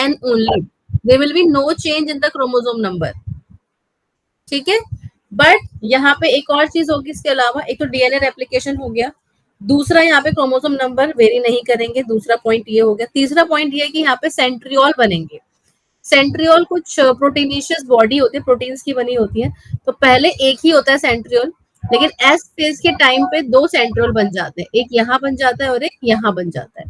2n only. There will be no change in the chromosome number. ठीक है, but यहाँ पे एक और चीज होगी इसके अलावा, एक तो डीएनए रेप्लिकेशन हो गया, दूसरा यहाँ पे क्रोमोसोम नंबर वेरी नहीं करेंगे, दूसरा पॉइंट ये हो गया। तीसरा पॉइंट ये है कि यहाँ पे सेंट्रियोल बनेंगे। सेंट्रियोल कुछ प्रोटीनिशियस बॉडी होती है, प्रोटीन्स की बनी होती है, तो पहले एक ही होता है सेंट्रियोल, लेकिन एस फेज के टाइम पे दो सेंट्रियोल बन जाते हैं, एक यहाँ बन जाता है और एक यहाँ बन जाता है,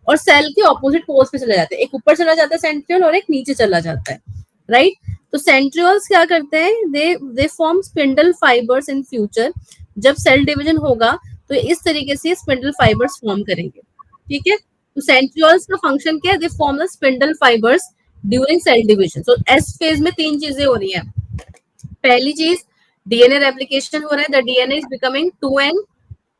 और सेल के ऑपोजिट पोल्स पे चले जाते हैं, एक ऊपर चला जाता है सेंट्रियोल और एक नीचे चला जाता है, राइट। तो सेंट्रियोल्स क्या करते हैं, they form spindle fibres in future. जब सेल डिवीजन होगा तो इस तरीके से स्पिंडल फाइबर्स फॉर्म करेंगे, ठीक है। तो सेंट्रियोल्स का फंक्शन क्या है, they form the spindle fibres during cell division. So S phase में तीन चीजें हो रही हैं। पहली चीज, डीएनए रेप्लिकेशन हो रहा है, the DNA is becoming 2n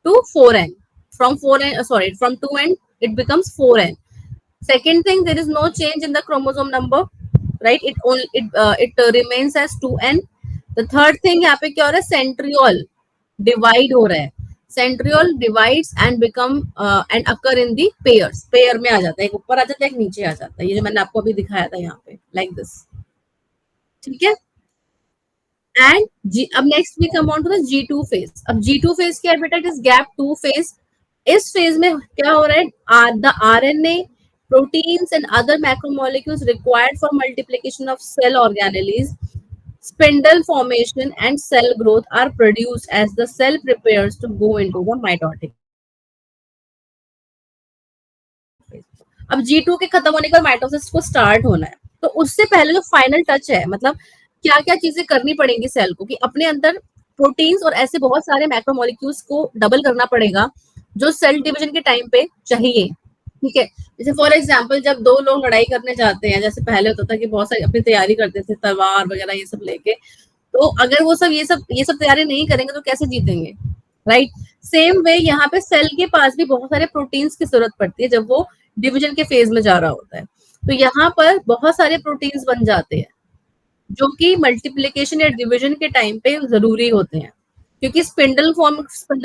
to 4n, from 4n from 2n it becomes 4n. Second thing, there is no change in the chromosome number, right? It remains as 2n. The third thing, यहाँ पे क्या हो रहा है, centriole divide हो रहा है, centriole divides and become and occur in the pairs, pair में आ जाता है, एक ऊपर आ जाता है एक नीचे आ जाता है, ये जो मैंने आपको अभी दिखाया था यहाँ पे, लाइक दिस, ठीक है। एंड जी, अब next we come on to the G2 phase. अब G2 फेज क्या है बेटा, इट इज गैप 2 फेज। इस फेज में क्या हो रहा है, the RNA, proteins and other macromolecules required for multiplication of cell organelles, spindle formation and cell growth are produced as the cell prepares to go into the mitotic phase. अब G2 के खत्म होने के बाद माइटोसिस को start होना है, तो उससे पहले जो फाइनल टच है, मतलब क्या क्या चीजें करनी पड़ेंगी सेल को, कि अपने अंदर प्रोटीन्स और ऐसे बहुत सारे मैक्रोमोलिक्यूल्स को डबल करना पड़ेगा जो सेल डिवीजन के टाइम पे चाहिए, ठीक है। जैसे फॉर एग्जांपल जब दो लोग लड़ाई करने जाते हैं, जैसे पहले होता था कि बहुत सारी अपनी तैयारी करते थे तलवार वगैरह ये सब लेके, तो अगर वो सब ये सब तैयारी नहीं करेंगे तो कैसे जीतेंगे, राइट। सेम वे यहाँ पे सेल के पास भी बहुत सारे प्रोटीन्स की जरूरत पड़ती है जब वो डिवीजन के फेज में जा रहा होता है, तो यहाँ पर बहुत सारे प्रोटीन्स बन जाते हैं जो कि मल्टीप्लीकेशन या डिवीजन के टाइम पे जरूरी होते हैं, क्योंकि स्पिंडल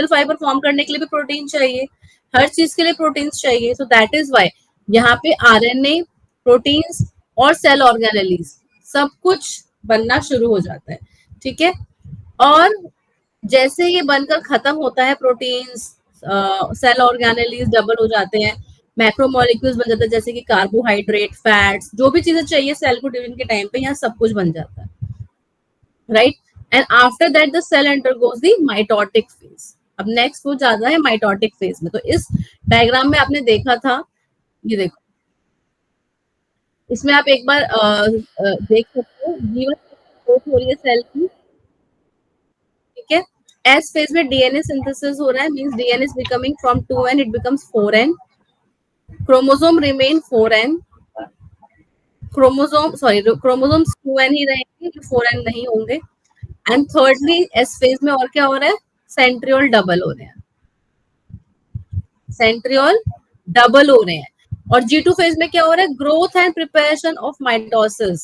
फाइबर फॉर्म करने के लिए भी प्रोटीन चाहिए, हर चीज के लिए प्रोटीन्स चाहिए। सो दैट इज व्हाई यहाँ पे आरएनए, प्रोटीन्स और सेल ऑर्गेनेलीज सब कुछ बनना शुरू हो जाता है, ठीक है। और जैसे ये बनकर खत्म होता है, प्रोटीन्स, सेल ऑर्गेनेलीज डबल हो जाते हैं, मैक्रोमोलिक्यूल्स बन जाते हैं, जैसे कि कार्बोहाइड्रेट, फैट्स, जो भी चीजें चाहिए सेल को डिवीजन के टाइम पे, यहाँ सब कुछ बन जाता है, right. And after that the cell undergoes the mitotic phase. अब नेक्स्ट वो जाता है माइटोटिक फेज में। तो इस डायग्राम में आपने देखा था, ये देखो, इसमें आप एक बार देख सकते हो, जीवन ग्रोथ हो रही है सेल की, ठीक है। एस फेज में डीएनए सिंथेसिस हो रहा है, means DNA is becoming from 2n it becomes 4n, chromosome remain 4n, chromosomes 2n ही रहेंगे, 4n नहीं होंगे। एंड थर्डली एस फेज में और क्या हो रहा है, सेंट्रियोल डबल हो रहे हैं, सेंट्रियोल डबल हो रहे हैं। और G2 फेज में क्या हो रहा है, growth and preparation of mitosis,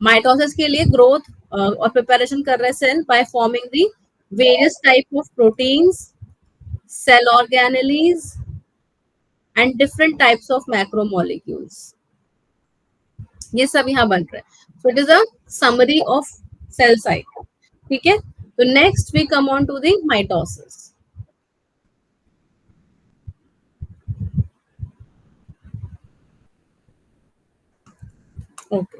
mitosis के लिए ग्रोथ और प्रिपरेशन कर रहे हैं cell by forming the various type of proteins, cell organelles and different types of macromolecules, ये सब यहाँ बन रहा है। So it is a summary of cell cycle, ठीक है। तो next we come on to the mitosis. Okay,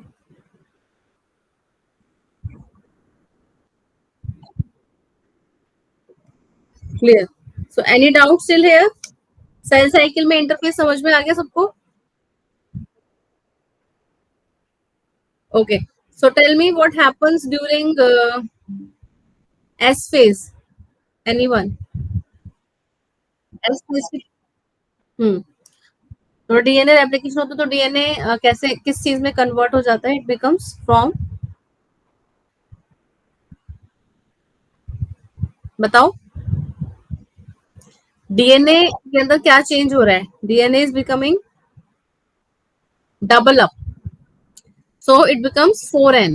clear. So any doubt still here, cell cycle में इंटरफेस समझ में आ गया सबको? Okay, so tell me what happens during S phase. Anyone? S phase. हम्म, तो DNA replication होता है, तो DNA कैसे किस चीज में कन्वर्ट हो जाता है, इट बिकम्स फ्रॉम, बताओ, डीएनए के अंदर क्या चेंज हो रहा है, DNA is becoming double up, so it becomes 4n.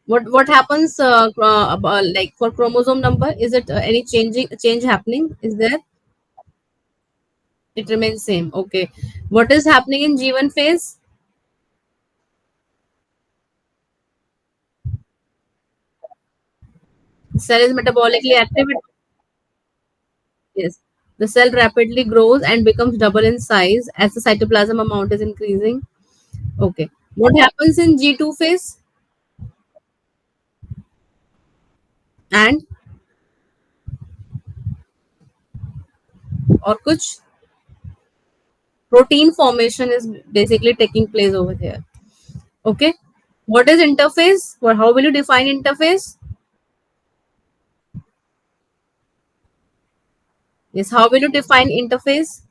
What happens like for chromosome number, is it any change happening, is there? It remains same. Okay, what is happening in G1 phase? Cell is metabolically active. Yes. The cell rapidly grows and becomes double in size as the cytoplasm amount is increasing. Okay. What happens in G2 phase? And or kuch protein formation is basically taking place over here. Okay. What is interphase? Or how will you define interphase? Yes. How will you define interphase?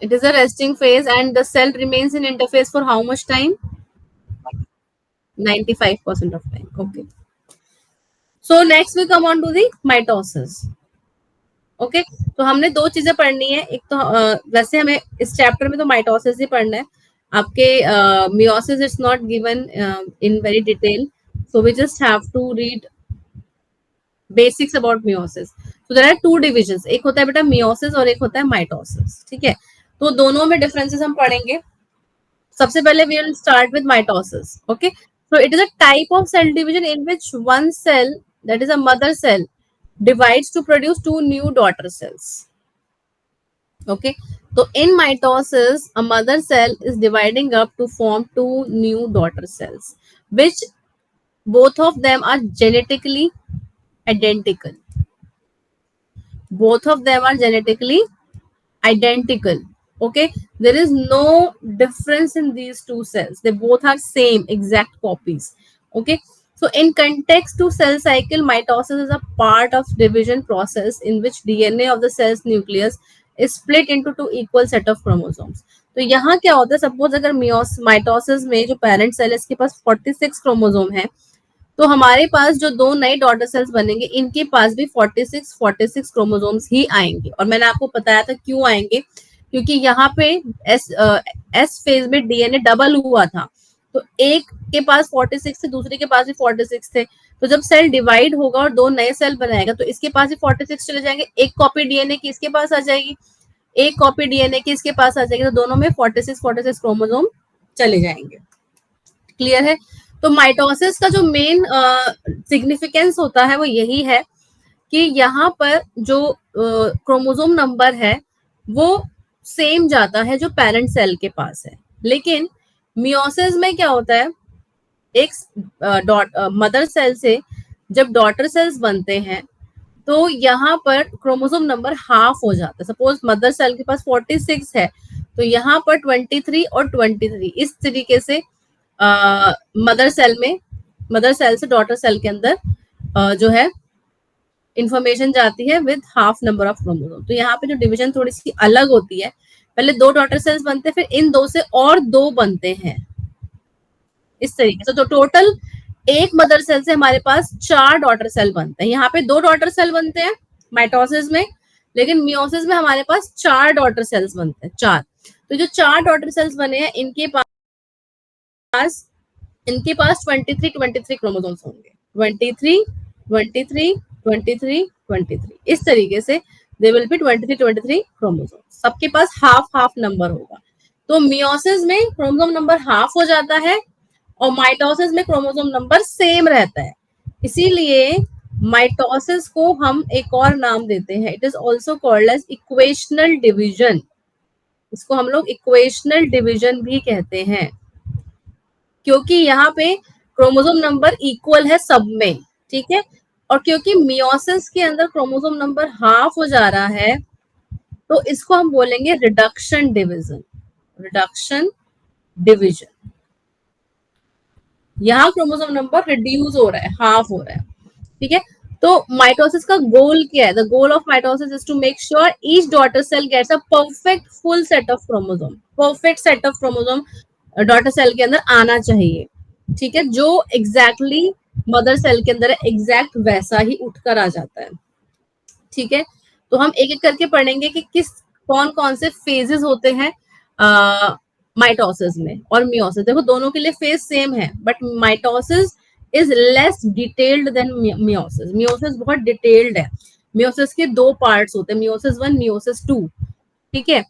It is a resting phase and the cell remains in interphase for how much time? 95% of time. Okay. So next we come on to the mitosis. Okay तो हमने दो चीजें पढ़नी है एक तो वैसे हमें इस चैप्टर में तो माइटोसिस ही पढ़ना है आपके meiosis it's not given in very detail so we just have to read basics about meiosis so there are two divisions एक होता है बेटा मियोसिस और एक होता है माइटोसिस ठीक है तो दोनों में डिफरेंसेस हम पढ़ेंगे सबसे पहले we will start with mitosis okay so it is a type of cell division in which one cell that is a mother cell divides to produce two new daughter cells. Okay, so in mitosis, a mother cell is dividing up to form two new daughter cells, which both of them are genetically identical. Both of them are genetically identical. Okay, there is no difference in these two cells. They both are same exact copies. Okay, so in context to cell cycle, mitosis is a part of division process in which DNA of the cell's nucleus is split into two equal set of chromosomes. तो यहाँ क्या होता है suppose अगर mitosis में जो parent cell है इसके पास 46 क्रोमोसोम है तो हमारे पास जो दो नए डॉटर सेल्स बनेंगे इनके पास भी 46 क्रोमोसोम्स ही आएंगे और मैंने आपको बताया था क्यों आएंगे क्योंकि यहाँ पे एस फेज में डीएनए डबल हुआ था तो एक के पास 46 थे दूसरे के पास भी 46 थे तो जब सेल डिवाइड होगा और दो नए सेल बनाएगा तो इसके पास भी 46 चले जाएंगे एक कॉपी डीएनए की इसके पास आ जाएगी एक कॉपी डीएनए की इसके पास आ जाएगी तो दोनों में 46 क्रोमोसोम चले जाएंगे क्लियर है तो माइटोसिस का जो मेन सिग्निफिकेंस होता है वो यही है कि यहाँ पर जो क्रोमोसोम नंबर है वो सेम जाता है जो पेरेंट सेल के पास है लेकिन मियोसिस में क्या होता है एक मदर सेल से जब डॉटर सेल्स बनते हैं तो यहाँ पर क्रोमोसोम नंबर हाफ हो जाता है सपोज मदर सेल के पास 46 है तो यहाँ पर 23 और 23 इस तरीके से मदर सेल से डॉटर सेल के अंदर जो है इंफॉर्मेशन जाती है with half number of chromosome तो यहाँ पे जो डिवीजन थोड़ी सी अलग होती है पहले दो डॉटर सेल्स बनते हैं फिर इन दो से और दो बनते हैं इस तरीके से तो टोटल एक मदर सेल से हमारे पास 4 डॉटर सेल बनते हैं यहाँ पे 2 डॉटर सेल बनते हैं माइटोसिस में लेकिन मियोसिस में हमारे पास 4 डॉटर सेल्स बनते हैं 4 तो जो 4 डॉटर सेल्स बने हैं इनके पास 23 क्रोमोसोम्स होंगे 23 इस तरीके से दे विल बी 23 क्रोमोसोम सबके पास हाफ हाफ नंबर होगा तो मियोसिस में क्रोमोसोम नंबर हाफ हो जाता है और माइटोसिस में क्रोमोसोम नंबर सेम रहता है इसीलिए माइटोसिस को हम एक और नाम देते हैं it is also called as equational division इसको हम लोग इक्वेशनल डिविजन भी कहते हैं क्योंकि यहाँ पे क्रोमोसोम नंबर इक्वल है सब में ठीक है और क्योंकि मियोसिस के अंदर क्रोमोसोम नंबर हाफ हो जा रहा है तो इसको हम बोलेंगे रिडक्शन डिविजन यहाँ क्रोमोसोम नंबर रिड्यूस हो रहा है हाफ हो रहा है ठीक है तो माइटोसिस का गोल क्या है the goal of mitosis is to make sure each daughter cell gets a perfect full set of chromosome daughter cell के अंदर आना चाहिए ठीक है जो एग्जैक्टली मदर सेल के अंदर एग्जैक्ट वैसा ही उठकर आ जाता है ठीक है तो हम एक एक करके पढ़ेंगे कि कौन कौन से फेजेस होते हैं माइटोसिस में और मियोसिस देखो दोनों के लिए फेज सेम है but mitosis is less detailed than meiosis बहुत डिटेल्ड है मियोसिस के 2 पार्ट्स होते हैं मियोसिस 1 मियोसिस 2 ठीक है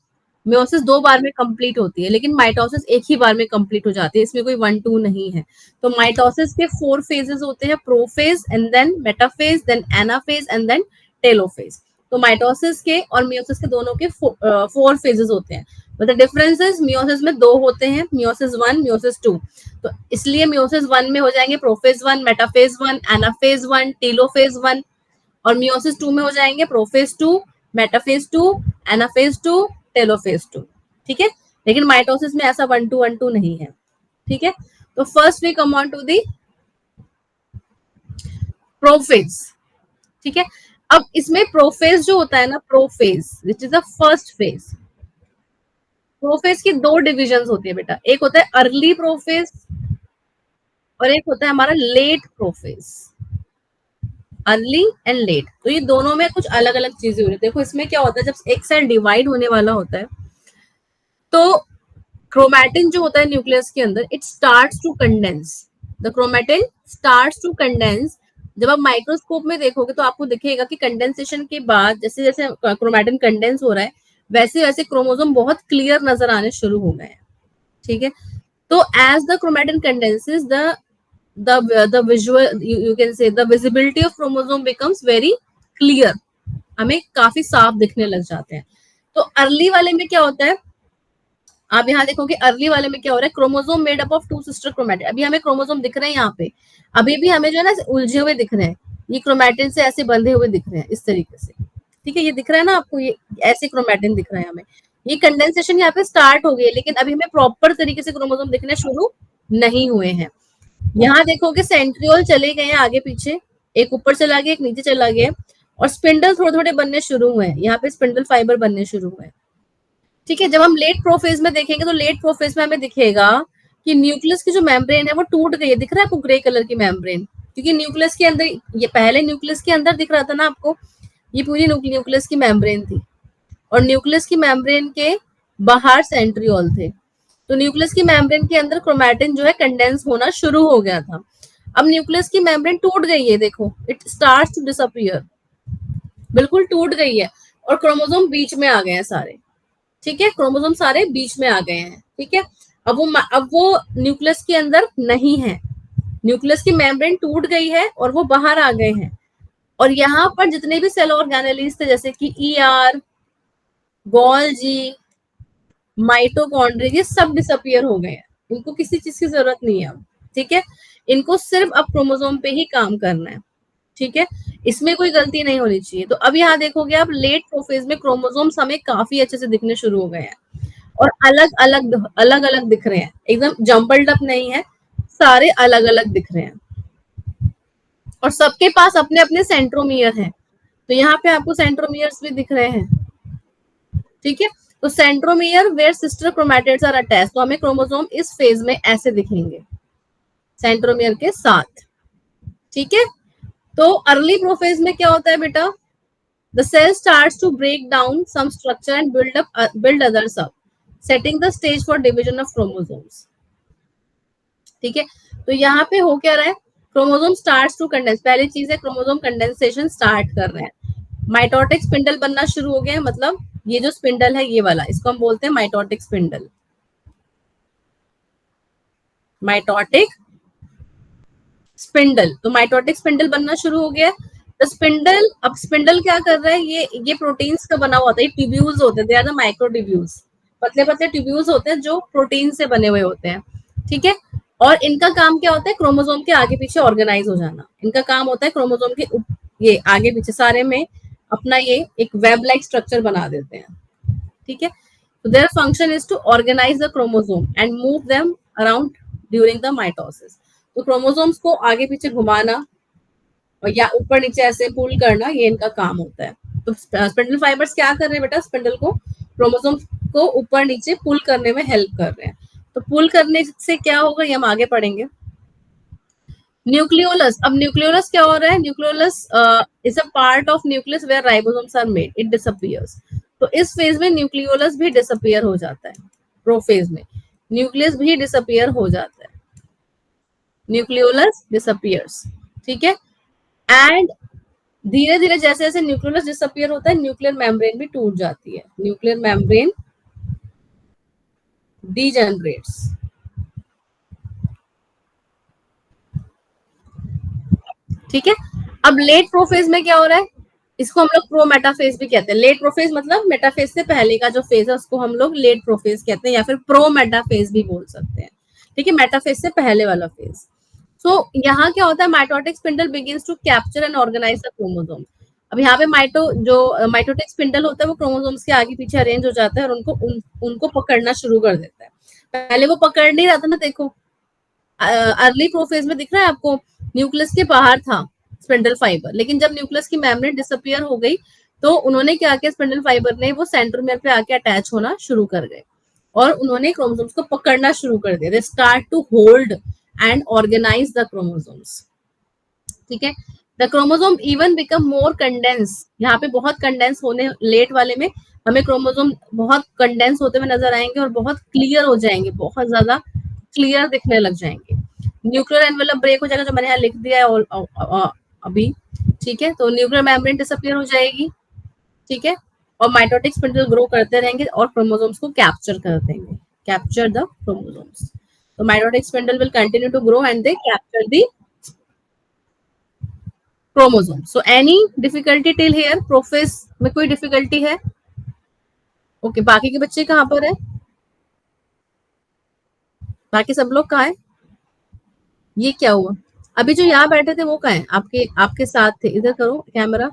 मियोसिस 2 बार में कंप्लीट होती है, लेकिन माइटोसिस एक ही बार में कंप्लीट हो जाती है, इसमें कोई 1-2 नहीं है। तो माइटोसिस के 4 फेजेस होते हैं, prophase and then metaphase, then anaphase and then telophase. तो माइटोसिस के और मियोसिस के दोनों के 4 फेजेस होते हैं। But the difference is meiosis में 2 होते हैं, मियोसिस 1, मियोसिस 2। तो इसलिए मियोसिस 1 में हो जाएंगे प्रोफेज 1, मेटाफेज 1, एनाफेज 1, टेलोफेज 1, और मियोसिस 2 में हो जाएंगे प्रोफेज 2, मेटाफेज 2, एनाफेज 2, टेलोफेज 2। ठीक है, लेकिन माइटोसिस में ऐसा 1-2 नहीं है। ठीक है, तो first we come on to the prophase. ठीक है, अब इसमें प्रोफेज जो होता है ना, prophase which is the first phase. Prophase की 2 डिविजन होती है बेटा, एक होता है अर्ली प्रोफेज और एक होता है हमारा late prophase. Early and late, तो ये दोनों में कुछ अलग अलग चीजें हो रही है। देखो इसमें क्या होता है, जब एक सेल डिवाइड होने वाला होता है तो क्रोमैटिन जो होता है न्यूक्लियस के अंदर, it starts to condense. The chromatin starts to condense. जब आप माइक्रोस्कोप में देखोगे तो आपको दिखेगा कि कंडेंसेशन के बाद जैसे जैसे क्रोमैटिन कंडेंस हो रहा है, वैसे वैसे क्रोमोसोम बहुत क्लियर नजर आने शुरू हो गए हैं। ठीक है, तो as the chromatin condenses, the visual, you can say the visibility of chromosome becomes very clear, हमें काफी साफ दिखने लग जाते हैं। तो अर्ली वाले में क्या होता है, आप यहाँ देखोगे अर्ली वाले में क्या हो रहा है, chromosome made up of 2 sister chromatin. अभी हमें क्रोमोसोम दिख रहे हैं यहाँ पे, अभी भी हमें जो है ना उलझे हुए दिख रहे हैं, ये क्रोमैटिन से ऐसे बंधे हुए दिख रहे हैं इस तरीके से। ठीक है, ये दिख रहा है ना आपको, ये ऐसे क्रोमैटिन दिख रहा है हमें। ये कंडेंसेशन यहाँ पे स्टार्ट हो गई है, लेकिन अभी हमें प्रॉपर तरीके से क्रोमोसोम दिखने शुरू नहीं हुए हैं। यहाँ देखोगे सेंट्रियोल चले गए हैं आगे पीछे, एक ऊपर चला गया, एक नीचे चला गया, और स्पिंडल थोड़े थोड़े बनने शुरू हुए हैं, यहाँ पे स्पिंडल फाइबर बनने शुरू हुए हैं। ठीक है, जब हम लेट प्रोफेज में देखेंगे तो लेट प्रोफेज में हमें दिखेगा कि न्यूक्लियस की जो मेम्ब्रेन है वो टूट गई है। दिख रहा है आपको ग्रे कलर की मेम्ब्रेन, क्योंकि न्यूक्लियस के अंदर, ये पहले न्यूक्लियस के अंदर दिख रहा था ना आपको, ये पूरी न्यूक्लियस की मेम्ब्रेन थी, और न्यूक्लियस की मेम्ब्रेन के बाहर सेंट्रियोल थे। तो न्यूक्लियस की मेम्ब्रेन के अंदर क्रोमैटिन जो है कंडेंस होना शुरू हो गया था। अब न्यूक्लियस की मेम्ब्रेन टूट गई है, देखो इट स्टार्ट्स टू डिसअपीयर, बिल्कुल टूट गई है, और क्रोमोसोम बीच में आ गए हैं सारे। ठीक है, क्रोमोसोम सारे बीच में आ गए हैं। ठीक है, अब वो न्यूक्लियस के अंदर नहीं है, न्यूक्लियस की मेम्ब्रेन टूट गई है और वो बाहर आ गए हैं। और यहाँ पर जितने भी सेल ऑर्गेनेलीज थे, जैसे कि ईआर, गोल्जी, माइटोकॉन्ड्रिया, ये सब डिसअपियर हो गए हैं, इनको किसी चीज की जरूरत नहीं है अब। ठीक है, इनको सिर्फ अब क्रोमोसोम पे ही काम करना है। ठीक है, इसमें कोई गलती नहीं होनी चाहिए। तो अब यहाँ देखोगे आप लेट प्रोफेज में क्रोमोसोम्स हमें काफी अच्छे से दिखने शुरू हो गए हैं, और अलग अलग दिख रहे हैं, एकदम जम्बल्ड अप नहीं है, सारे अलग अलग दिख रहे हैं, और सबके पास अपने अपने सेंट्रोमियर हैं। तो यहाँ पे आपको सेंट्रोमियर्स भी दिख रहे हैं। ठीक है, तो centromere where sister chromatids are attach, तो हमें क्रोमोसोम इस फेज में ऐसे दिखेंगे सेंट्रोमियर के साथ। ठीक है, तो अर्ली प्रोफेज में क्या होता है बेटा, the cell starts to break down some structure and build others up, setting the stage for division of chromosomes. ठीक है, तो यहाँ पे हो क्या रहा है, क्रोमोसोम स्टार्ट्स टू कंडेंस, पहली चीज है क्रोमोसोम कंडेंसेशन स्टार्ट कर रहे हैं, माइटोटिक स्पिंडल बनना शुरू हो गया है, मतलब ये जो स्पिंडल है ये वाला, इसको हम बोलते हैं माइटोटिक स्पिंडल। माइटोटिक स्पिंडल, तो माइटोटिक स्पिंडल बनना शुरू हो गया। तो स्पिंडल, अब स्पिंडल क्या कर रहा है, ये प्रोटीन्स का बना हुआ होता है, ट्यूब्यूल्स होते हैं, they are the micro tubules, पतले पतले ट्यूब्यूल्स होते हैं जो प्रोटीन से बने हुए होते हैं। ठीक है, और इनका काम क्या होता है, क्रोमोसोम के आगे पीछे ऑर्गेनाइज हो जाना, इनका काम होता है क्रोमोसोम के ये आगे पीछे सारे में अपना ये एक वेब लाइक स्ट्रक्चर बना देते हैं। ठीक है, तो their function is to organise the chromosome and move them around during the mitosis. तो क्रोमोसोम्स को आगे पीछे घुमाना और या ऊपर नीचे ऐसे पुल करना, ये इनका काम होता है। तो स्पिंडल फाइबर्स क्या कर रहे हैं बेटा, स्पिंडल को, क्रोमोसोम को ऊपर नीचे पुल करने में हेल्प कर रहे हैं। तो पुल करने से क्या होगा, ये हम आगे पढ़ेंगे। न्यूक्लियोलस, अब न्यूक्लियोलस क्या हो रहा है, nucleolus is a part of nucleus where ribosomes are made, it disappears. तो इस फेज में न्यूक्लियोलस भी डिसअपीयर हो जाता है, प्रोफेज में न्यूक्लियस भी डिसअपीयर हो जाता है, न्यूक्लियोलस डिसअपीयर्स। ठीक है, एंड धीरे धीरे जैसे जैसे न्यूक्लियोलस डिसअपीयर होता है, न्यूक्लियर मेम्ब्रेन भी टूट जाती है, न्यूक्लियर मेम्ब्रेन degenerates. ठीक है, अब लेट प्रोफेज में क्या हो रहा है, इसको हम लोग प्रो मेटाफेज भी कहते हैं। लेट प्रोफेज मतलब मेटाफेज से पहले का जो फेज है उसको हम लोग लेट प्रोफेज कहते हैं, या फिर प्रो मेटाफेज भी बोल सकते हैं। ठीक है, मेटाफेज से पहले वाला फेज। सो यहाँ क्या होता है, mitotic spindle begins to capture and organise the chromosome. अब यहाँ पे माइटोटिक स्पिंडल होता है वो क्रोमोसोम्स के आगे पीछे अरेंज हो जाता है और उनको पकड़ना शुरू कर देता है। पहले वो पकड़ नहीं रहा था ना, देखो अर्ली प्रोफेज में दिख रहा है आपको, न्यूक्लियस के बाहर था स्पिंडल फाइबर, लेकिन जब न्यूक्लियस की मेम्ब्रेन डिसअपियर हो गई तो उन्होंने क्या किया, स्पिंडल फाइबर ने वो सेंट्रोमियर पे आके अटैच होना शुरू कर गए और उन्होंने क्रोमोसोम्स को पकड़ना शुरू कर दिया। They start to hold and organise the chromosomes. ठीक है, the chromosome even become more condense. यहाँ पे बहुत कंडेंस होने, लेट वाले में हमें क्रोमोसोम बहुत कंडेंस होते हुए नजर आएंगे और बहुत क्लियर हो जाएंगे, बहुत ज्यादा क्लियर दिखने लग जाएंगे। न्यूक्लियर एनवेलप ब्रेक हो जाएगा, जो मैंने यहाँ लिख दिया है अभी। ठीक है, तो न्यूक्लियर मेम्ब्रेन डिसअपियर हो जाएगी। ठीक है, और माइटोटिक स्पिंडल ग्रो करते रहेंगे और क्रोमोसोम्स को कैप्चर कर देंगे, कैप्चर द क्रोमोसोम्स। तो mitotic spindle will continue to grow and they capture the chromosome. So any difficulty till here, prophase में कोई डिफिकल्टी है? ओके, बाकी के बच्चे कहाँ पर है? बाकी सब लोग कहाँ है? ये क्या हुआ? अभी जो यहाँ बैठे थे वो कहाँ है? आपके आपके साथ थे, इधर करो कैमरा।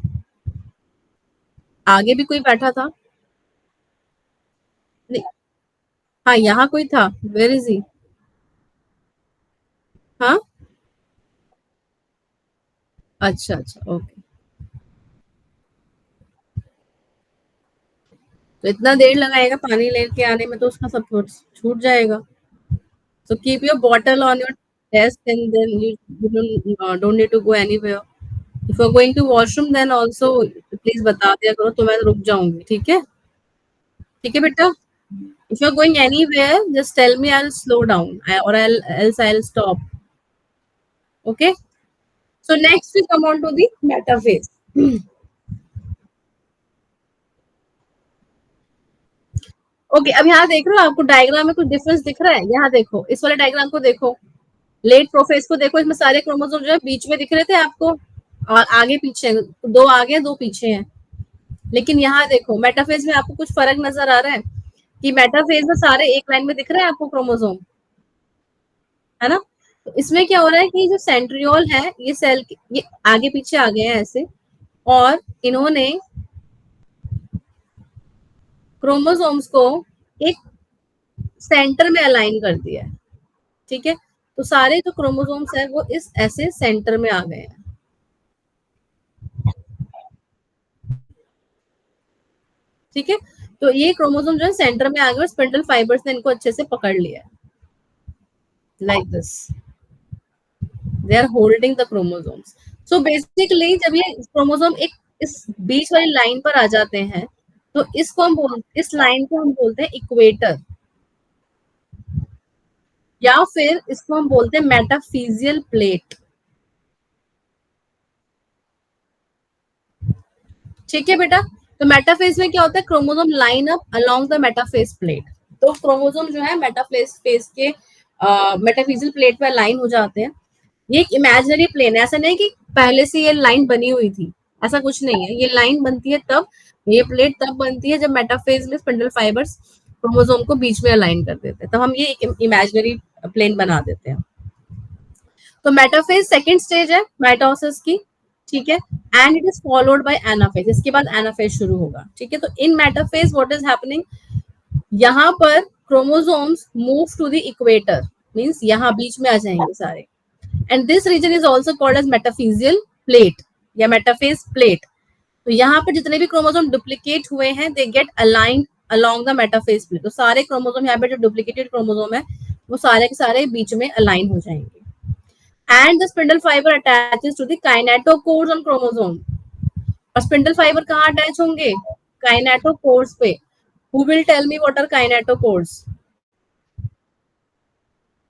आगे भी कोई बैठा था? नहीं, हाँ यहाँ कोई था, वेयर इज ही? हाँ, अच्छा अच्छा, ओके। तो इतना देर लगाएगा पानी लेके आने में, तो उसका सब छूट जाएगा। So keep your bottle on your desk, and then you don't need to go anywhere. If you're going to washroom, then also please बता दिया करो तो मैं रुक जाऊंगी। ठीक है बेटा। If you're going anywhere, just tell me, I'll slow down, or else I'll stop. Okay. So next we come on to the metaphase. Okay, अब यहाँ देख रहे हो, आपको डायग्राम में कुछ डिफरेंस दिख रहा है? यहाँ देखो, इस वाले डायग्राम को देखो, लेट प्रोफेज को देखो, इसमें सारे क्रोमोसोम जो है बीच में दिख रहे थे आपको, और आगे पीछे दो आगे दो पीछे हैं। लेकिन यहाँ देखो, मेटाफेज में आपको कुछ फर्क नजर आ रहा है कि मेटाफेज में सारे एक लाइन में दिख रहे हैं आपको क्रोमोसोम, है ना? तो इसमें क्या हो रहा है कि जो सेंट्रियोल है, ये सेल ये आगे पीछे आ गए हैं ऐसे, और इन्होंने क्रोमोसोम्स को एक सेंटर में अलाइन कर दिया है। ठीक है, तो सारे जो क्रोमोसोम्स है वो इस ऐसे सेंटर में आ गए हैं। ठीक है, तो ये क्रोमोसोम जो है सेंटर में आ गए और स्पिंडल फाइबर्स ने इनको अच्छे से पकड़ लिया है, like this. They are holding the chromosomes. So basically जब ये क्रोमोसोम एक इस बीच वाली लाइन पर आ जाते हैं, तो इस लाइन को हम बोलते हैं इक्वेटर, या फिर इसको हम बोलते हैं मेटाफिजियल प्लेट। ठीक है बेटा, तो मेटाफेज में क्या होता है, chromosome line up along the metaphase plate. तो क्रोमोसोम जो है मेटाफेज फेज के मेटाफिजियल प्लेट पर लाइन हो जाते हैं। ये एक इमेजिनरी प्लेन है, ऐसा नहीं कि पहले से ये लाइन बनी हुई थी, ऐसा कुछ नहीं है। ये लाइन बनती है तब, ये प्लेट तब बनती है जब मेटाफेज में स्पिंडल फाइबर्स क्रोमोसोम को बीच में अलाइन कर देते हैं, तब हम ये एक इमेजिनरी प्लेन बना देते हैं। तो मेटाफेज सेकंड स्टेज है माइटोसिस की। ठीक है, and it is followed by anaphase, इसके बाद एनाफेज शुरू होगा। ठीक है, तो in metaphase what is happening, यहाँ पर chromosomes move to the equator, means यहाँ बीच में आ जाएंगे सारे, and this region is also called as metaphysial plate या मेटाफेज प्लेट। तो यहाँ पर जितने भी क्रोमोसोम डुप्लीकेट हुए हैं, they get aligned along the metaphase plate. तो सारे क्रोमोसोम यहाँ पे जो डुप्लीकेटेड क्रोमोसोम है वो सारे के सारे बीच में अलाइन हो जाएंगे। And the spindle fiber attaches to the kinetochores on chromosome. और स्पिंडल फाइबर कहाँ अटैच होंगे? काइनेटोकोर्स पे। Who will tell me what are kinetochores?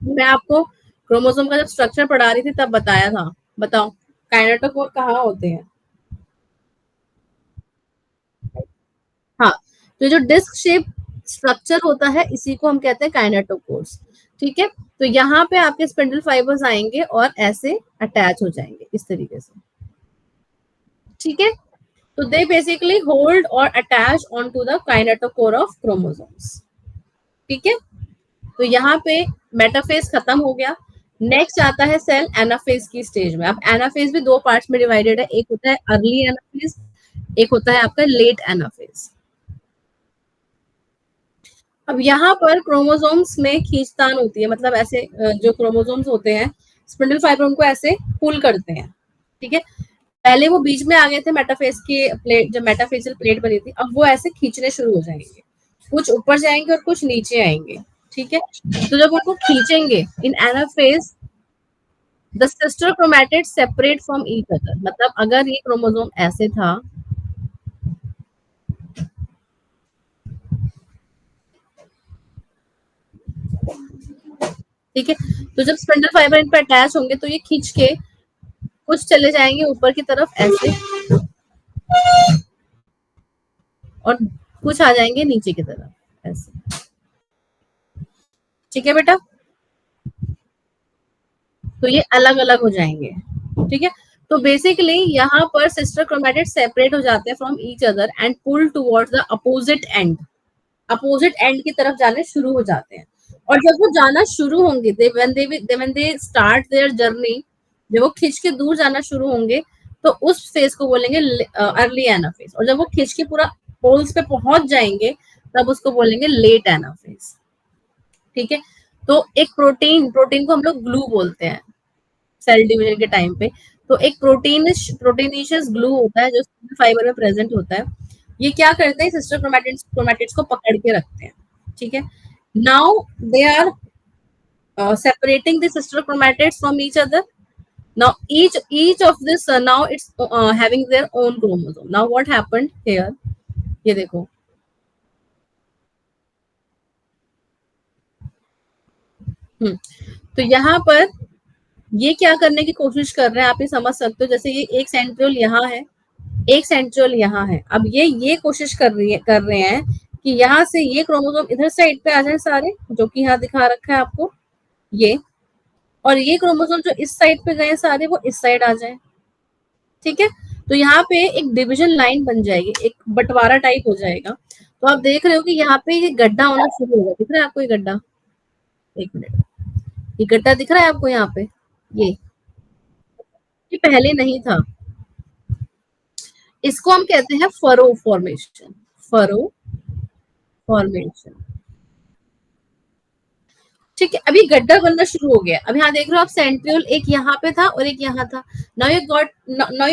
मैं आपको क्रोमोसोम का जब स्ट्रक्चर पढ़ा रही थी तब बताया था, बताओ काइनेटोकोर कहाँ होते हैं? हाँ, तो जो डिस्क शेप स्ट्रक्चर होता है, इसी को हम कहते हैं काइनेटोकोर्स। ठीक है, तो यहाँ पे आपके स्पिंडल फाइबर्स आएंगे और ऐसे अटैच हो जाएंगे इस तरीके से। ठीक है, तो दे बेसिकली होल्ड और attach on to the kinetochore of chromosomes. ठीक है, तो यहाँ पे मेटाफेज खत्म हो गया। नेक्स्ट आता है सेल एनाफेज की स्टेज में। अब एनाफेज भी दो पार्ट्स में डिवाइडेड है, एक होता है अर्ली एनाफेज, एक होता है आपका लेट एनाफेज। अब यहाँ पर क्रोमोसोम्स में खींचतान होती है, मतलब ऐसे जो क्रोमोसोम्स होते हैं स्पिंडल फाइबर उनको ऐसे पुल करते हैं। ठीक है, पहले वो बीच में आ गए थे मेटाफेज की प्लेट, जब मेटाफेजियल प्लेट बनी थी, अब वो ऐसे खींचने शुरू हो जाएंगे, कुछ ऊपर जाएंगे और कुछ नीचे आएंगे। ठीक है, तो जब उनको खींचेंगे इन anaphase the sister chromatid separate from each other, मतलब अगर ये क्रोमोसोम ऐसे था, ठीक है, तो जब स्पिंडल फाइबर इन पर अटैच होंगे तो ये खींच के कुछ चले जाएंगे ऊपर की तरफ ऐसे, और कुछ आ जाएंगे नीचे की तरफ ऐसे। ठीक है बेटा, तो ये अलग अलग हो जाएंगे। ठीक है, तो बेसिकली यहाँ पर सिस्टर क्रोमैटिड सेपरेट हो जाते हैं from each other and pull towards the opposite end, opposite end की तरफ जाने शुरू हो जाते हैं। और जब वो जाना शुरू होंगे, when they start their journey, जब वो खिंच के दूर जाना शुरू होंगे तो उस फेज को बोलेंगे अर्ली एनाफेज, और जब वो खिंच के पूरा पोल्स पे पहुंच जाएंगे तब उसको बोलेंगे लेट एनाफेज। ठीक है, तो एक प्रोटीन, प्रोटीन को हम लोग ग्लू बोलते हैं सेल डिवीजन के टाइम पे, तो एक प्रोटीनिशियस ग्लू होता है जो फाइबर में प्रेजेंट होता है। ये क्या करते हैं, सिस्टर क्रोमैटिड्स को पकड़ के रखते हैं। ठीक है, now they are separating the sister chromatids from each other. Now each of this now it's having their own chromosome. Now what happened here, ये देखो, तो यहाँ पर ये क्या करने की कोशिश कर रहे हैं, आप ये समझ सकते हो, जैसे ये एक सेंट्रियोल यहाँ है, एक सेंट्रियोल यहाँ है। अब ये कोशिश कर रहे हैं कि यहाँ से ये क्रोमोसोम इधर साइड पे आ जाए सारे, जो कि यहाँ दिखा रखा है आपको ये, और ये क्रोमोसोम जो इस साइड पे गए सारे वो इस साइड आ जाए। ठीक है, तो यहाँ पे एक डिवीजन लाइन बन जाएगी, एक बंटवारा टाइप हो जाएगा। तो आप देख रहे हो कि यहाँ पे ये गड्ढा होना शुरू होगा, दिख रहा है आपको ये गड्ढा, एक मिनट, ये गड्ढा दिख रहा है आपको यहाँ पे, ये पहले नहीं था, इसको हम कहते हैं फरो फॉर्मेशन, फरो फॉर्मेशन। ठीक है, अभी गड्ढा बनना शुरू हो गया। अब यहाँ देख रहे हो आप, सेंट्रियोल एक यहाँ पे था और एक यहाँ था। Now you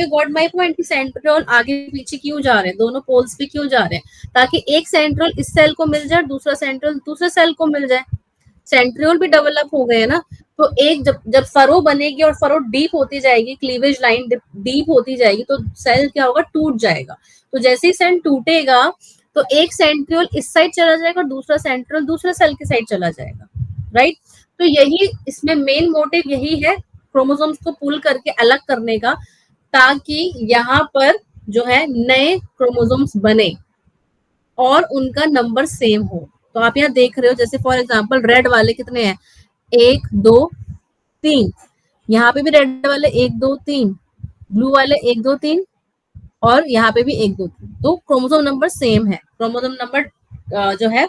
got my point कि सेंट्रियोल आगे पीछे क्यों जा रहे हैं, दोनों पोल्स पे क्यों जा रहे हैं, ताकि एक सेंट्रियोल इस सेल को मिल जाए, दूसरा सेंट्रियोल दूसरे सेल को मिल जाए। सेंट्रियोल भी डेवलप हो गए ना, तो एक जब फरो बनेगी और फरो डीप होती जाएगी, क्लीवेज लाइन डीप होती जाएगी, तो सेल क्या होगा, टूट जाएगा। तो जैसे ही सेल टूटेगा तो एक सेंट्रियोल इस साइड चला जाएगा और दूसरा सेंट्रियोल दूसरे सेल की साइड चला जाएगा, राइट। तो यही इसमें मेन मोटिव यही है, क्रोमोसोम्स को पुल करके अलग करने का, ताकि यहाँ पर जो है नए क्रोमोसोम्स बने और उनका नंबर सेम हो। तो आप यहाँ देख रहे हो, जैसे फॉर एग्जांपल रेड वाले कितने हैं, 1 2 3, यहाँ पे भी रेड वाले 1 2 3, ब्लू वाले 1 2 3, और यहाँ पे भी 1 2 3। तो क्रोमोसोम नंबर सेम है, क्रोमोसोम नंबर जो है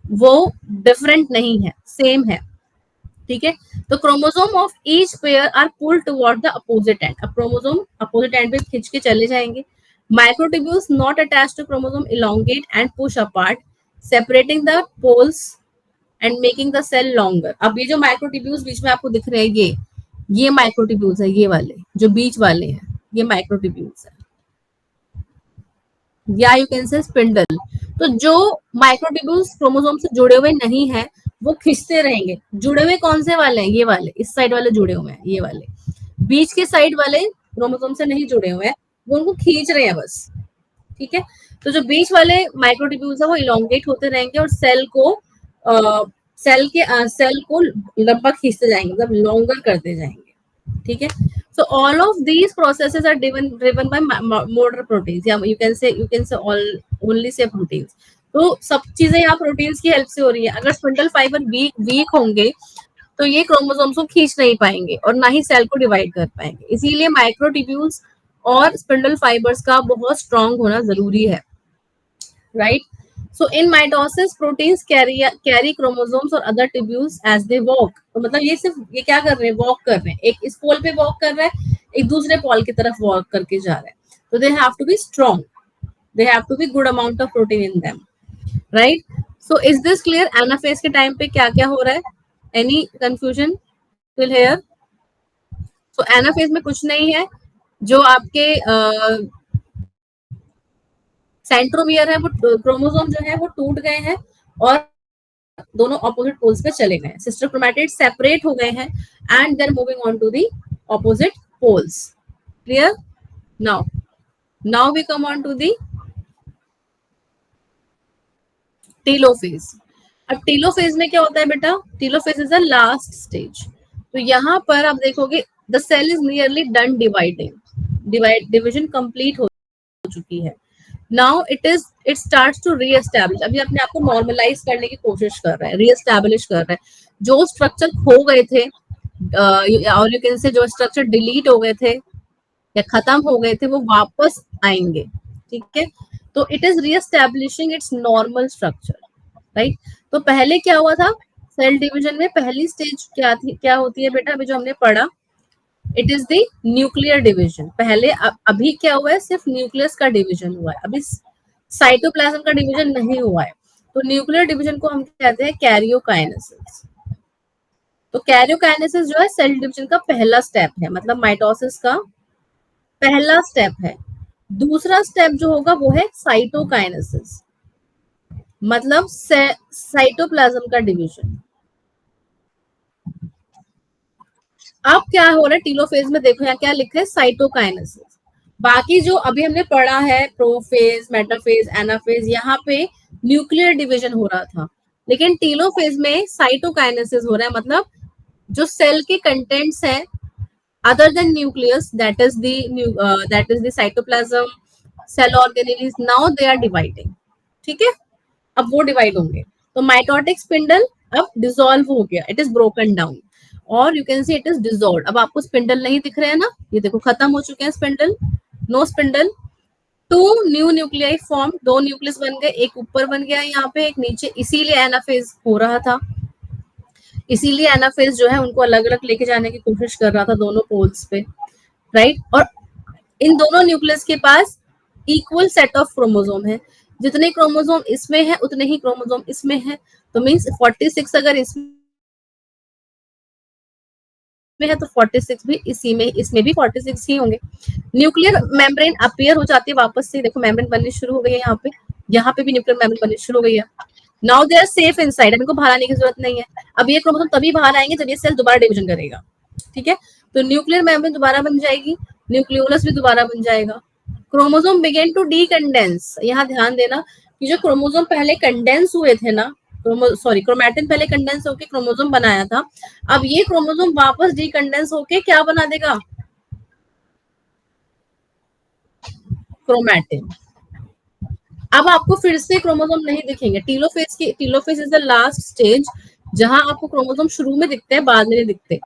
वो डिफरेंट नहीं है, सेम है। ठीक है, तो chromosome of each pair are pulled toward the opposite end. अब क्रोमोसोम अपोजिट एंड पे खींच के चले जाएंगे। Microtubules not attached to chromosome elongate and push apart, separating the poles and making the cell longer। अब ये जो माइक्रोट्यूब्यूल्स बीच में आपको दिख रहे हैं, ये माइक्रोट्यूब्यूल्स है, ये वाले जो बीच वाले हैं ये माइक्रोट्यूब्यूल्स है, या यू कैन से स्पिंडल। तो जो माइक्रोट्यूब्यूल्स क्रोमोसोम से जुड़े हुए नहीं है वो खींचते रहेंगे। जुड़े हुए कौन से वाले हैं, ये वाले, इस साइड वाले जुड़े हुए हैं, ये वाले बीच के साइड वाले क्रोमोसोम से नहीं जुड़े हुए हैं, वो उनको खींच रहे हैं बस। ठीक है, तो जो बीच वाले माइक्रोट्यूब्यूल्स है वो इलोंगेट होते रहेंगे और सेल को लंबा खींचते जाएंगे, मतलब लॉन्गर करते जाएंगे। ठीक है, so all of these processes are driven by motor proteins, या you can say all only say proteins। तो सब चीजें यहाँ प्रोटीन्स की हेल्प से हो रही है। अगर स्पिंडल फाइबर वीक वीक होंगे तो ये क्रोमोसोम्स को खींच नहीं पाएंगे और ना ही सेल को डिवाइड कर पाएंगे। इसीलिए माइक्रोट्यूब्यूल्स और स्पिंडल फाइबर्स का बहुत स्ट्रांग होना जरूरी है, right? So in mitosis, proteins carry chromosomes और other tubules as they walk. तो मतलब ये सिर्फ ये क्या कर रहे हैं, वॉक कर रहे हैं, एक इस पोल पे वॉक कर रहा है, एक दूसरे पोल की तरफ वॉक करके जा रहा है। तो they have to be strong, they have to be good amount of protein in them, right? So is this clear? Anaphase के टाइम पे क्या क्या हो रहा है? Any confusion till here? So anaphase में कुछ नहीं है, जो आपके सेंट्रोमियर है वो क्रोमोसोम जो है वो टूट गए हैं और दोनों ऑपोजिट पोल्स पे चले गए, सिस्टर क्रोमैटिड सेपरेट हो गए हैं and they're moving on to the opposite poles. Clear? Now we come on to the telophase. अब टेलोफेज में क्या होता है बेटा? Telophase is the last stage. तो यहाँ पर आप देखोगे the cell is nearly done division complete हो चुकी है। Now it starts to reestablish, अभी अपने आप को नॉर्मलाइज करने की कोशिश कर रहा है, रीएस्टैब्लिश कर रहा है। जो स्ट्रक्चर खो गए थे और यू कैन से जो स्ट्रक्चर डिलीट हो गए थे या खत्म हो गए थे वो वापस आएंगे, ठीक है? तो it is reestablishing its normal structure, right? तो पहले क्या हुआ था सेल डिवीजन में? पहली स्टेज क्या होती है बेटा? अभी जो हमने पढ़ा, it is the nuclear division. पहले अभी क्या हुआ है? सिर्फ न्यूक्लियस का डिवीजन हुआ है, अभी साइटोप्लाज्म का डिवीजन नहीं हुआ है। तो न्यूक्लियर डिवीजन को हम कहते हैं कैरियोकाइनेसिस। तो कैरियोकाइनेसिस जो है सेल डिवीजन का पहला स्टेप है, मतलब माइटोसिस का पहला स्टेप है। दूसरा स्टेप जो होगा वो है साइटोकाइनेसिस, मतलब साइटोप्लाज्म का डिवीजन। अब क्या हो रहा है टीलोफेज में? देखो यहाँ क्या लिखा है, साइटोकाइनेसिस। बाकी जो अभी हमने पढ़ा है प्रोफेज, मेटाफेज, एनाफेज, यहाँ पे न्यूक्लियर डिवीजन हो रहा था, लेकिन टीलोफेज में साइटोकाइनेसिस हो रहा है। मतलब जो सेल के कंटेंट्स हैं other than nucleus, that is the cytoplasm, cell organelles, now they are dividing, ठीक है? अब वो डिवाइड होंगे। तो माइटोटिक स्पिंडल अब डिसॉल्व हो गया, इट इज ब्रोकन डाउन, और you can see it is dissolve. अब आपको स्पिंडल नहीं दिख रहे हैं ना, ये देखो खत्म हो चुके हैं spindle, no spindle. Two new nuclei form, दो न्यूक्लियस बन गए, एक ऊपर बन गया यहाँ पे, एक नीचे, इसीलिए एनाफेज हो रहा था। इसीलिए एनाफेज जो है उनको अलग अलग लेके जाने की कोशिश कर रहा था दोनों पोल्स पे, राइट? और इन दोनों न्यूक्लियस के पास इक्वल सेट ऑफ क्रोमोसोम है, जितने क्रोमोसोम इसमें है उतने ही क्रोमोसोम इसमें है। तो मीन्स 46 अगर इसमें है तो 46 भी इसमें भी 46 ही होंगे। न्यूक्लियर मेम्ब्रेन अपीयर हो जाती है वापस से, देखो मेम्ब्रेन बननी शुरू हो गई है यहाँ पे भी न्यूक्लियर मेम्ब्रेन बननी शुरू हो गई है। Now they are safe inside, अब इनको बाहर आने की जरूरत नहीं है। अब ये क्रोमोसोम तभी बाहर आएंगे जब ये सेल दोबारा डिवीजन करेगा, ठीक है? तो न्यूक्लियर मेम्ब्रेन दोबारा बन जाएगी, न्यूक्लियोलस भी दोबारा बन जाएगा। क्रोमोसोम बिगेन टू डीकंडेंस, यहाँ ध्यान देना कि जो क्रोमोसोम पहले कंडेंस हुए थे ना, क्रोमैटिन पहले कंडेंस होके क्रोमोसोम बनाया था, अब ये क्रोमोसोम वापस डीकंडेंस होके क्या बना देगा? क्रोमैटिन। अब आपको फिर से क्रोमोसोम नहीं दिखेंगे। Telophase is the last stage जहां आपको क्रोमोसोम शुरू में दिखते हैं, बाद में नहीं दिखते।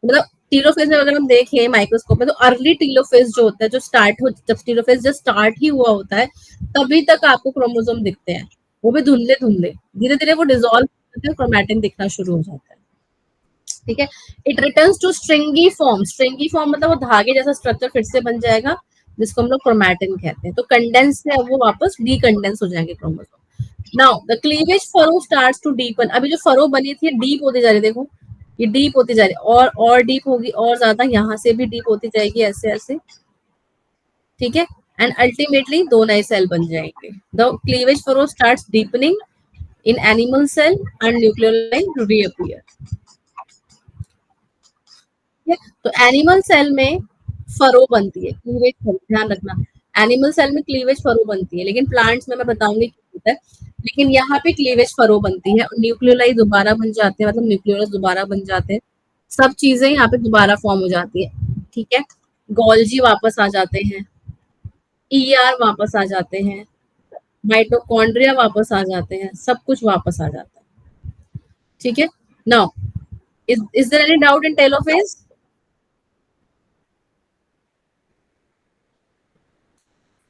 मतलब टीलोफेज में अगर हम देखें माइक्रोस्कोप में, तो अर्ली टीलोफेज जो होता है, जो स्टार्ट हो, जब टीलोफेज जब स्टार्ट ही हुआ होता है तभी तक आपको क्रोमोसोम दिखते हैं, वो भी धुंधले धुंधले। धीरे धीरे वो डिसॉल्व होते हैं, क्रोमैटिन दिखना शुरू हो जाता है, ठीक है? It returns to stringy form. Stringy form मतलब वो धागे जैसा स्ट्रक्चर फिर से बन जाएगा, जिसको हम लोग क्रोमैटिन कहते हैं। तो कंडेंस से अब वो वापस डीकंडेंस हो जाएंगे chromosome. Now the cleavage furrow starts to deepen. अभी जो फरो बनी थी डीप होती जा रही है, देखो ये डीप होती जा रही है, और डीप होगी, और ज्यादा यहाँ से भी डीप होती जाएगी, ऐसे ऐसे, ठीक है? एंड अल्टीमेटली दो नए सेल बन जाएंगे। The cleavage furrow starts deepening in animal cell and nucleoli reappear. तो एनिमल सेल में फरो बनती है, क्लीवेज फरो, ध्यान रखना। एनिमल सेल में क्लीवेज फरो बनती है, लेकिन प्लांट्स में मैं बताऊंगी क्या होता है। लेकिन यहाँ पे क्लीवेज फरो बनती है और न्यूक्लियोलाई दोबारा बन जाते हैं, मतलब न्यूक्लियोलस दोबारा बन जाते हैं, सब चीजें यहाँ पे दोबारा फॉर्म हो जाती है, ठीक है? गोल्जी वापस आ जाते हैं, ईआर वापस आ जाते हैं, माइटोकॉन्ड्रिया वापस आ जाते हैं, सब कुछ वापस आ जाता है। ठीक है, now is there any doubt in telophase?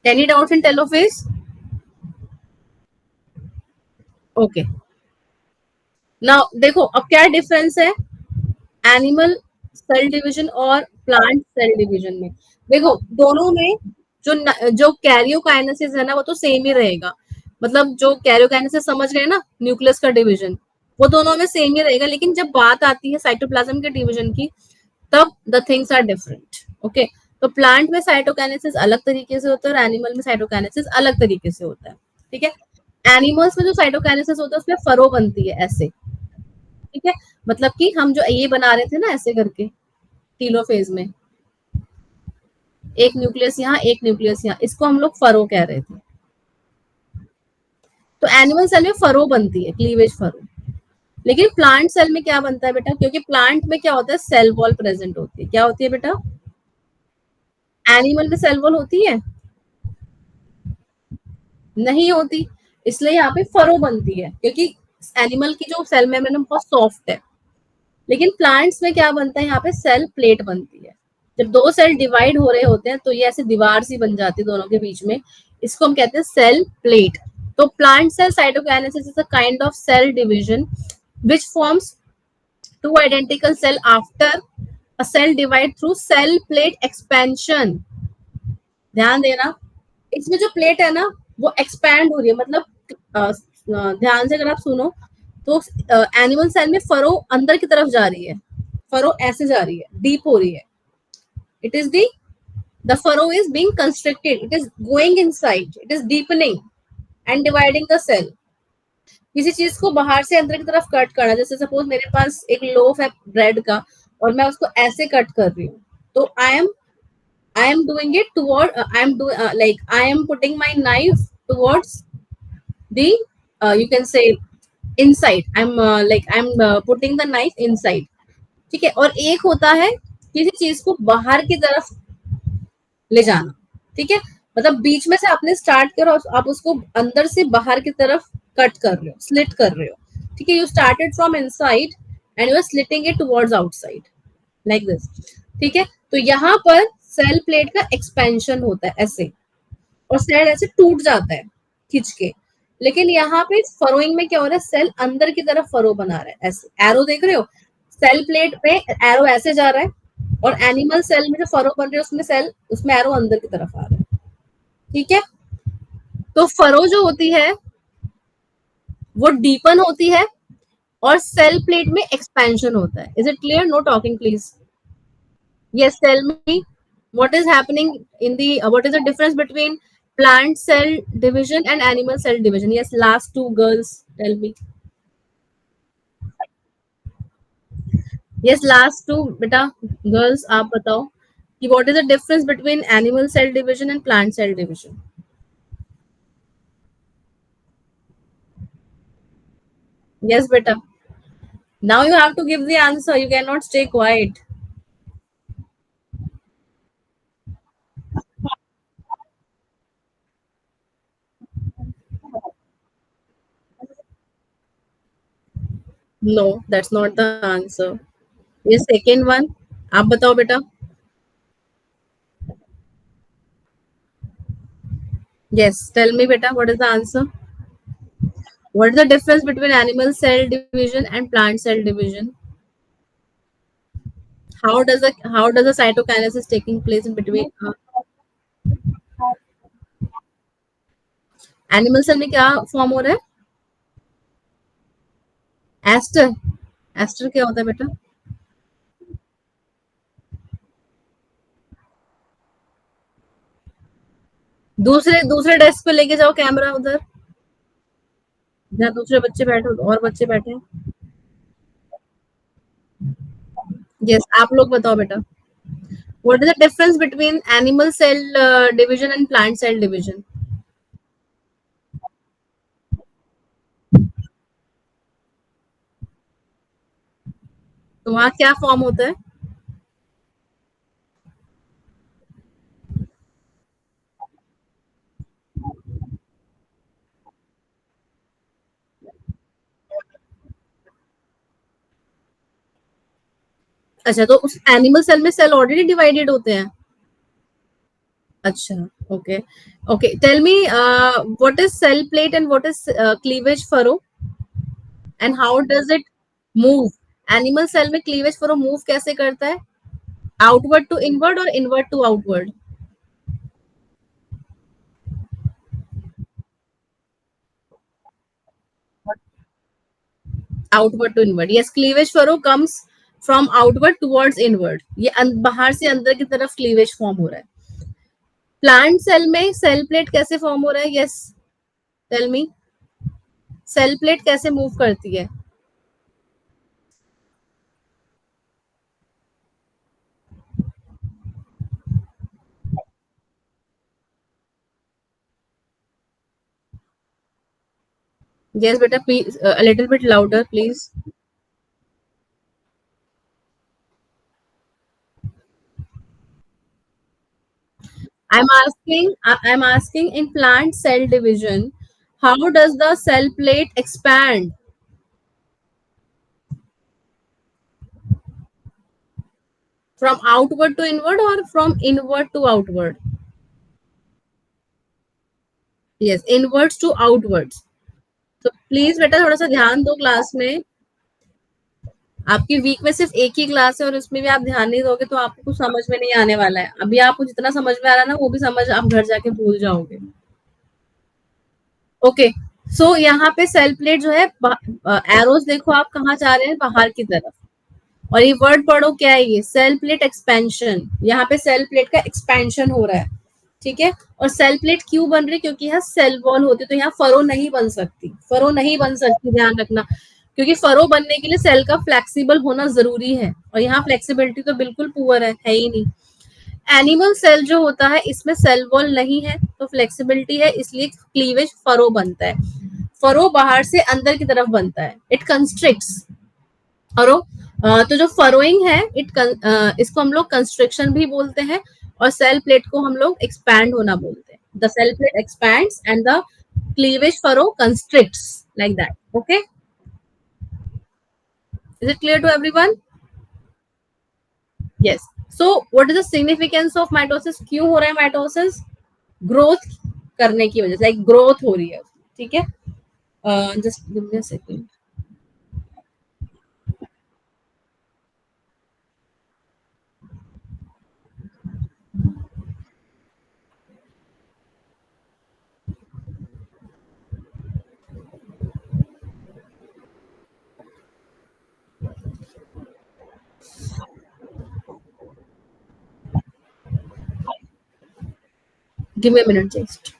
Any doubt in telophase? Okay, now देखो अब क्या डिफरेंस है एनिमल सेल डिवीजन और प्लांट सेल डिवीजन में। देखो दोनों में जो कैरियोकाइनेसिस है ना वो तो सेम ही रहेगा, मतलब जो कैरियोकाइनेसिस समझ रहे हैं ना, न्यूक्लियस का डिवीजन, वो दोनों में सेम ही रहेगा, लेकिन जब बात आती है साइटोप्लाज्म के डिवीजन की तब the things are different. Okay, तो प्लांट में साइटोकाइनेसिस अलग तरीके से होता है और एनिमल में साइटोकाइनेसिस अलग तरीके से होता है। ठीक है, एनिमल्स में जो साइटोकाइनेसिस होता है उसमें फरो बनती है ऐसे। ठीक है, मतलब कि हम जो ये बना रहे थे ना ऐसे करके टीलोफेज में, एक न्यूक्लियस यहाँ एक न्यूक्लियस यहाँ, इसको हम लोग फरो कह रहे थे। तो एनिमल सेल में फरो बनती है, क्लीवेज फरो। लेकिन प्लांट सेल में क्या बनता है बेटा, क्योंकि प्लांट में क्या होता है, सेल वॉल प्रेजेंट होती है। क्या होती है बेटा? एनिमल में सेल वॉल होती है? नहीं होती, इसलिए यहाँ पे फरो बनती है, क्योंकि एनिमल की जो सेल मेम्ब्रेन बहुत सॉफ्ट है। लेकिन प्लांट्स में क्या बनता है, यहाँ पे सेल प्लेट बनती है। जब दो सेल डिवाइड हो रहे होते हैं तो ये ऐसे दीवार सी बन जाती है दोनों के बीच में, इसको हम कहते हैं सेल प्लेट। तो plant cell cytokinesis is a kind of cell division which forms two identical cell after a cell divide through cell plate expansion। ध्यान देना, इसमें जो प्लेट है ना वो एक्सपैंड हो रही है, मतलब ध्यान से अगर आप सुनो तो एनिमल सेल में फरो अंदर की तरफ जा रही है, फरो ऐसे जा रही है, डीप हो रही है। It is the the furrow is being constructed, it is going inside, it is deepening and dividing the cell. किसी चीज को बाहर से अंदर की तरफ कट करना, जैसे सपोज मेरे पास एक लोफ है ब्रेड का और मैं उसको ऐसे कट कर रही हूँ, तो I am doing it toward, I am do like I am putting my knife towards the, you can say inside, I am like I am putting the knife inside. ठीक है, और एक होता है किसी चीज को बाहर की तरफ ले जाना। ठीक है, मतलब बीच में से आपने स्टार्ट करो और आप उसको अंदर से बाहर की तरफ कट कर रहे हो, स्लिट कर रहे हो। ठीक है, you started from inside and you are slitting it towards outside like this. ठीक है, तो यहाँ पर सेल प्लेट का एक्सपेंशन होता है ऐसे, और सेल ऐसे टूट जाता है खींच के। लेकिन यहाँ पे फरोइंग में क्या हो रहा है, सेल अंदर की तरफ फरो बना रहा है, ऐसे एरो देख रहे हो, सेल प्लेट पे एरो ऐसे जा रहा है, और एनिमल सेल में जो फरो बन रही है उसमें सेल, उसमें एरो अंदर की तरफ आ रहा है। ठीक है, तो फरो जो होती है वो डीपन होती है और सेल प्लेट में एक्सपेंशन होता है। Is it clear? Know talking please. Yes, tell me what is happening in the what is the difference between plant cell division and animal cell division? Yes, last two girls tell me. Yes, last two beta girls आप बताओ कि what is the difference between animal cell division and plant cell division? Yes, beta. Now you have to give the answer. You cannot stay quiet. No, that's not the answer. Yes, second one. आप बताओ बेटा. Yes, tell me beta. What is the answer? What is the difference between animal cell division and plant cell division? How does the cytokinesis taking place in between? Animal cell में क्या form हो रहा है? Ester. Ester क्या होता है बेटा? दूसरे दूसरे डेस्क पे लेके जाओ कैमरा उधर, जहाँ दूसरे बच्चे बैठे और बच्चे बैठे हैं। यस, आप लोग बताओ बेटा। What is the difference between animal cell division and plant cell division? तो वहाँ क्या फॉर्म होता है? अच्छा, तो उस एनिमल सेल में सेल ऑलरेडी डिवाइडेड होते हैं? अच्छा, okay. Okay, tell me what is cell plate and what is cleavage furrow and how does it move? Animal cell में क्लीवेज फरो मूव कैसे करता है? आउटवर्ड टू इनवर्ड और inward to outward? Outward to inward, yes. Cleavage furrow comes from outward towards inward, ये बाहर से अंदर की तरफ क्लीवेज फॉर्म हो रहा है। प्लांट सेल में सेल प्लेट कैसे फॉर्म हो रहा है? Yes, tell me, cell plate कैसे मूव करती है? यस बेटा, please a little bit louder please. I'm asking in plant cell division, how does the cell plate expand? From outward to inward or from inward to outward? Yes, inwards to outwards. तो please बेटा थोड़ा सा ध्यान दो class में। आपकी week में सिर्फ एक ही क्लास है और उसमें भी आप ध्यान नहीं दोगे तो आपको कुछ समझ में नहीं आने वाला है। अभी आपको जितना समझ में आ रहा है ना, वो भी समझ आप घर जाके भूल जाओगे। ओके, सो यहाँ पे सेल प्लेट जो है, एरोज देखो आप कहाँ जा रहे हैं, बाहर की तरफ। और ये वर्ड पढ़ो, क्या है ये? Cell plate expansion. यहाँ पे सेल प्लेट का एक्सपेंशन हो रहा है, ठीक है। और सेल प्लेट क्यों बन रही है? क्योंकि यहाँ सेल वॉल होती है, तो यहाँ फरो नहीं बन सकती, फरो नहीं बन सकती, ध्यान रखना। क्योंकि फरो बनने के लिए सेल का फ्लेक्सिबल होना जरूरी है, और यहाँ फ्लेक्सिबिलिटी तो बिल्कुल पुअर है ही नहीं। एनिमल सेल जो होता है, इसमें सेल वॉल नहीं है तो फ्लेक्सिबिलिटी है, इसलिए क्लीवेज फरो बनता है। फरो बाहर से अंदर की तरफ बनता है, इट कंस्ट्रिक्ट्स। फरो, तो जो फरोइंग है, इसको हम लोग कंस्ट्रक्शन भी बोलते हैं, और सेल प्लेट को हम लोग एक्सपैंड होना बोलते हैं। The cell plate expands and the cleavage furrow constricts, like that. Okay, is it clear to everyone? Yes. So what is the significance of mitosis? क्यों हो रहा है माइटोसिस? ग्रोथ करने की वजह से, लाइक ग्रोथ हो रही है, ठीक है। Just give me a second. Give me a minute just.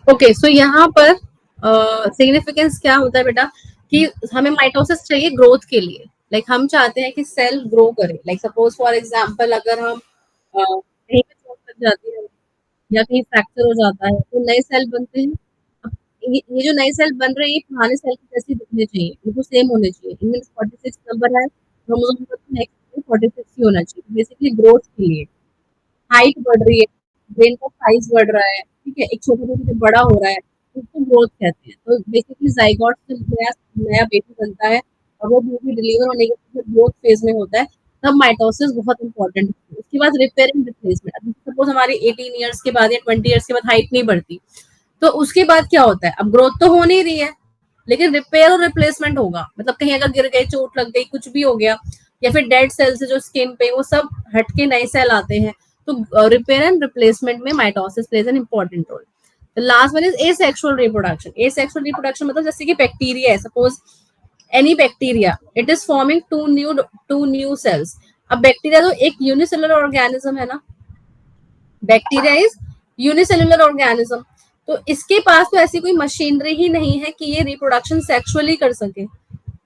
Okay, so यहाँ पर सिग्निफिकेंस क्या होता है बेटा, कि हमें माइटोसिस चाहिए ग्रोथ के लिए। हम चाहते हैं कि सेल ग्रो करे। सपोज फॉर एग्जांपल, अगर हम कहीं पे चोट लग जाती है या कहीं फ्रैक्चर हो जाता है, तो नए सेल बनते हैं। अब ये जो नए सेल बन रहे हैं, ये पुराने सेल के जैसे दिखने चाहिए, बिल्कुल सेम होने चाहिए। इनमें 46 नंबर है, क्रोमोसोम का नेक्स्ट 46 ही होना चाहिए, बेसिकली ग्रोथ के लिए। हाइट बढ़ रही है, ब्रेन का साइज बढ़ रहा है, ठीक है, एक छोटे छोटे से बड़ा हो रहा है, तो उसको ग्रोथ कहते हैं। तो बेसिकली जाइगोट से नया नया बेबी बनता है, और वो बेबी डिलीवर होने के बाद ग्रोथ फेज में होता है, तब माइटोसिस बहुत इंपॉर्टेंट है। उसके बाद रिपेयर एंड रिप्लेसमेंट। अब सपोज हमारी 18 ईयर्स के बाद या 20 ईयर्स के बाद हाइट नहीं बढ़ती, तो उसके बाद क्या होता है? अब ग्रोथ तो हो नहीं रही है, लेकिन रिपेयर और रिप्लेसमेंट होगा। कहीं अगर गिर गए, चोट लग गई, कुछ भी हो गया, या फिर डेड सेल्स जो स्किन पे, वो सब हट के नए सेल आते हैं। तो रिपेयर एंड रिप्लेसमेंट में mitosis plays an important role. The last one is asexual reproduction. Asexual reproduction मतलब जैसे कि बैक्टीरिया है, suppose any bacteria, it is forming two new cells. अब बैक्टीरिया तो एक यूनिसेलुलर ऑर्गेनिज्म है ना, बैक्टीरिया इज यूनिसेलुलर ऑर्गेनिज्म। तो इसके पास तो ऐसी कोई मशीनरी ही नहीं है कि ये रिप्रोडक्शन सेक्सुअली कर सके,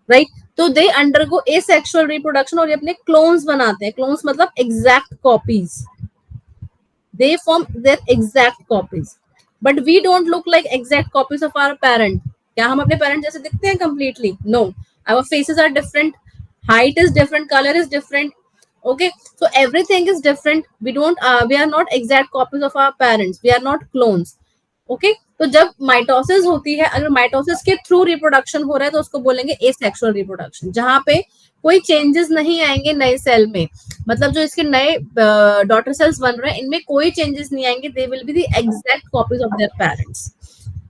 राइट? तो दे अंडरगो एसेक्सुअल रिप्रोडक्शन, और ये अपने क्लोन्स बनाते हैं। क्लोन्स मतलब exact copies, they form their exact copies, but we don't look like exact copies of our parent. क्या हम अपने parent जैसे दिखते हैं completely? No, our faces are different, height is different, color is different. Okay, so everything is different. We are not exact copies of our parents, we are not clones. Okay तो जब mitosis होती है, अगर mitosis के through reproduction हो रहा है तो उसको बोलेंगे एसेक्सुअल रिप्रोडक्शन, जहां पे कोई चेंजेस नहीं आएंगे नए सेल में, मतलब जो इसके नए डॉटर सेल्स बन रहे हैं इनमें कोई चेंजेस नहीं आएंगे, they will be the exact copies of their parents.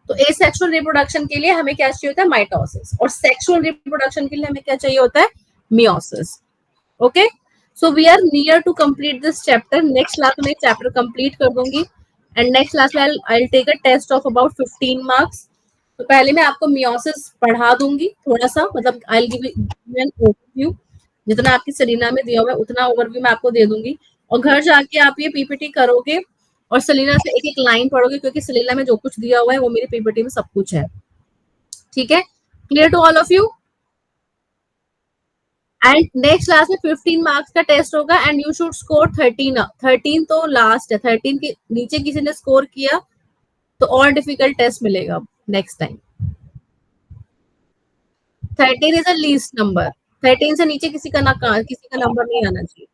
तो एसेक्सुअल रिप्रोडक्शन के लिए हमें क्या चाहिए होता है? माइटोसिस. और सेक्सुअल रिप्रोडक्शन के लिए हमें क्या चाहिए होता है? Meiosis. Okay, so we are near to complete this chapter. Next class में चैप्टर कंप्लीट कर दूंगी एंड नेक्स्ट क्लास में I take a test of about 15 marks. तो पहले मैं आपको मियोसिस पढ़ा दूंगी थोड़ा सा, मतलब आई गिव एन ओवरव्यू, जितना आपकी सेलिना में दिया हुआ है उतना ओवरव्यू मैं आपको दे दूंगी. और घर जाके आप ये पीपीटी करोगे और सेलिना से एक एक लाइन पढ़ोगे, क्योंकि सेलिना में जो कुछ दिया हुआ है वो मेरी पीपीटी में सब कुछ है. ठीक है, clear to all of you? And next class में 15 मार्क्स का टेस्ट होगा एंड यू शुड स्कोर 13. 13 तो लास्ट है, 13 के नीचे किसी ने स्कोर किया तो और डिफिकल्ट टेस्ट मिलेगा next time. 13 is a least number. 13 से नीचे किसी का नंबर नहीं आना चाहिए.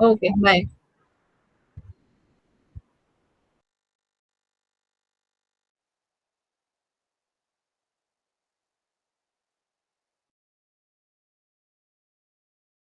Okay, bye.